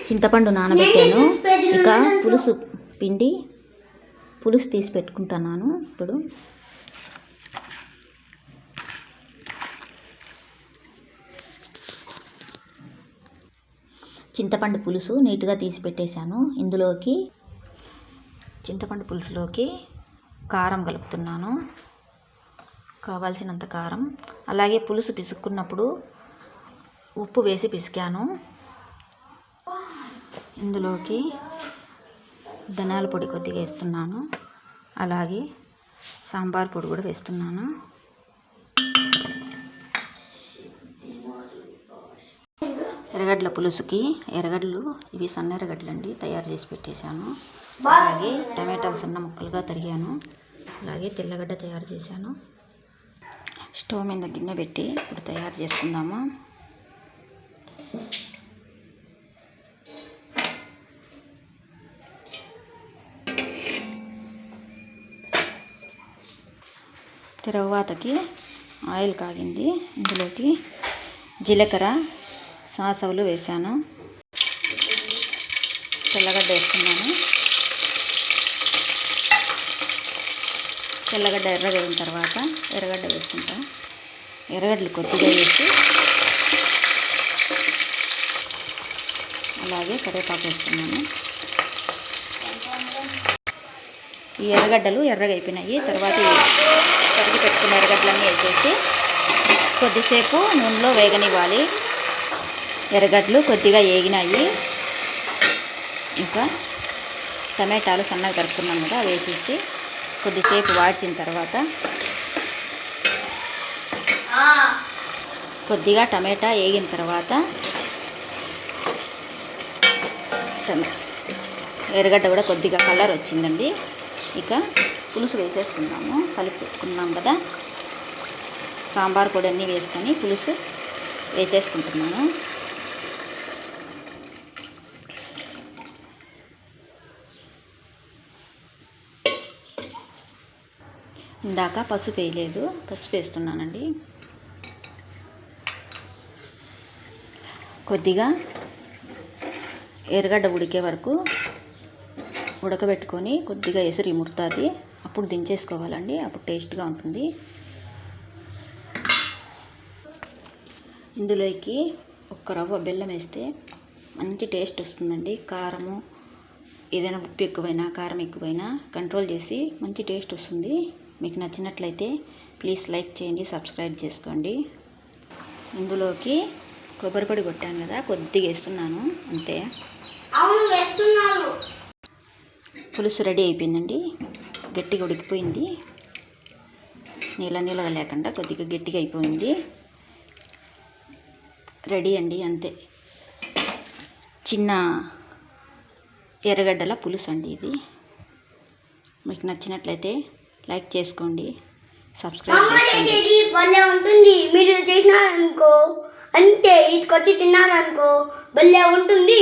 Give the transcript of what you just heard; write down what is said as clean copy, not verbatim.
చింతపండు నానబెట్టాను. ఇక పులుసు పిండి పులుసు తీసి పెట్టుకుంటున్నాను. ఇప్పుడు చింతపండు పులుసు నీట్గా తీసి పెట్టేశాను. ఇందులోకి చింతపండు పులుసులోకి కారం కలుపుతున్నాను, కావాల్సినంత కారం. అలాగే పులుసు పిసుక్కున్నప్పుడు ఉప్పు వేసి పిసికాను. ఇందులోకి ధనియాల పొడి కొద్దిగా వేస్తున్నాను, అలాగే సాంబార్ పొడి కూడా వేస్తున్నాను. ఎర్రగడ్డల పులుసుకి ఎర్రగడ్డలు ఇవి సన్న ఎర్రగడ్డలు అండి, తయారు చేసి పెట్టేశాను. అలాగే టమాటాలు సన్న ముక్కలుగా తరిగాను. అలాగే తెల్లగడ్డ తయారు చేశాను. స్టవ్ మీద గిన్నె పెట్టి ఇప్పుడు తయారు చేసుకుందాము. తర్వాతకి ఆయిల్ కాగింది. ఇందులోకి జీలకర్ర సాసవులు వేసాను. తెల్లగడ్డ వేసుకున్నాను. తెల్లగడ్డ ఎర్రగా అయిన తర్వాత ఎర్రగడ్డ వేసుకుంటాను. ఎర్రగడ్డలు కొద్దిగా వేసి అలాగే కరివేపాకు వేస్తున్నాను. ఈ ఎర్రగడ్డలు ఎర్రగా అయిపోయినాయి. తర్వాత కరిగి పెట్టుకున్న ఎర్రగడ్డలన్నీ వేసేసి కొద్దిసేపు నూనెలో వేగనివ్వాలి. ఎర్రగడ్డలు కొద్దిగా వేగినాయి. ఇంకా టమాటాలు సన్నగా తరుక్కున్నాం కదా, వేసేసి కొద్దిసేపు వాడిచిన తర్వాత కొద్దిగా టమాటా వేగిన తర్వాత ఎర్రగడ్డ కూడా కొద్దిగా కలర్ వచ్చిందండి. ఇక పులుసు వేసేసుకున్నాము. కలిపి పెట్టుకున్నాం కదా, సాంబార్ పొడి అన్నీ వేసుకొని పులుసు వేసేసుకుంటున్నాను. ఇందాక పసుపు వేయలేదు, పసుపు వేస్తున్నానండి. కొద్దిగా ఎర్రగడ్డ ఉడికే వరకు ఉడకబెట్టుకొని కొద్దిగా ఎసురు ఇముడుతుంది, అప్పుడు దించేసుకోవాలండి. అప్పుడు టేస్ట్గా ఉంటుంది. ఇందులోకి ఒక్క రవ్వ బెల్లం వేస్తే మంచి టేస్ట్ వస్తుందండి. కారము ఏదైనా ఉప్పు ఎక్కువైనా కారం ఎక్కువైనా కంట్రోల్ చేసి మంచి టేస్ట్ వస్తుంది. మీకు నచ్చినట్లయితే ప్లీజ్ లైక్ చేయండి, సబ్స్క్రైబ్ చేసుకోండి. ఇందులోకి కొబ్బరి పొడి కొట్టాను కదా, కొద్దిగా వేస్తున్నాను అంతే. పులుసు రెడీ అయిపోయిందండి. గట్టిగా ఉడికిపోయింది, నీళ్ళగా లేకుండా కొద్దిగా గట్టిగా అయిపోయింది. రెడీ అండి, అంతే. చిన్న ఎర్రగడ్డల పులుసు అండి ఇది. మీకు నచ్చినట్లయితే లైక్ చేసుకోండి, సబ్స్క్రైబ్ చేసుకోండి. భలే ఉంటుంది. మీరు చేసినారనుకో అంతే, ఇటుకొచ్చి తిన్నారనుకో భలే ఉంటుంది.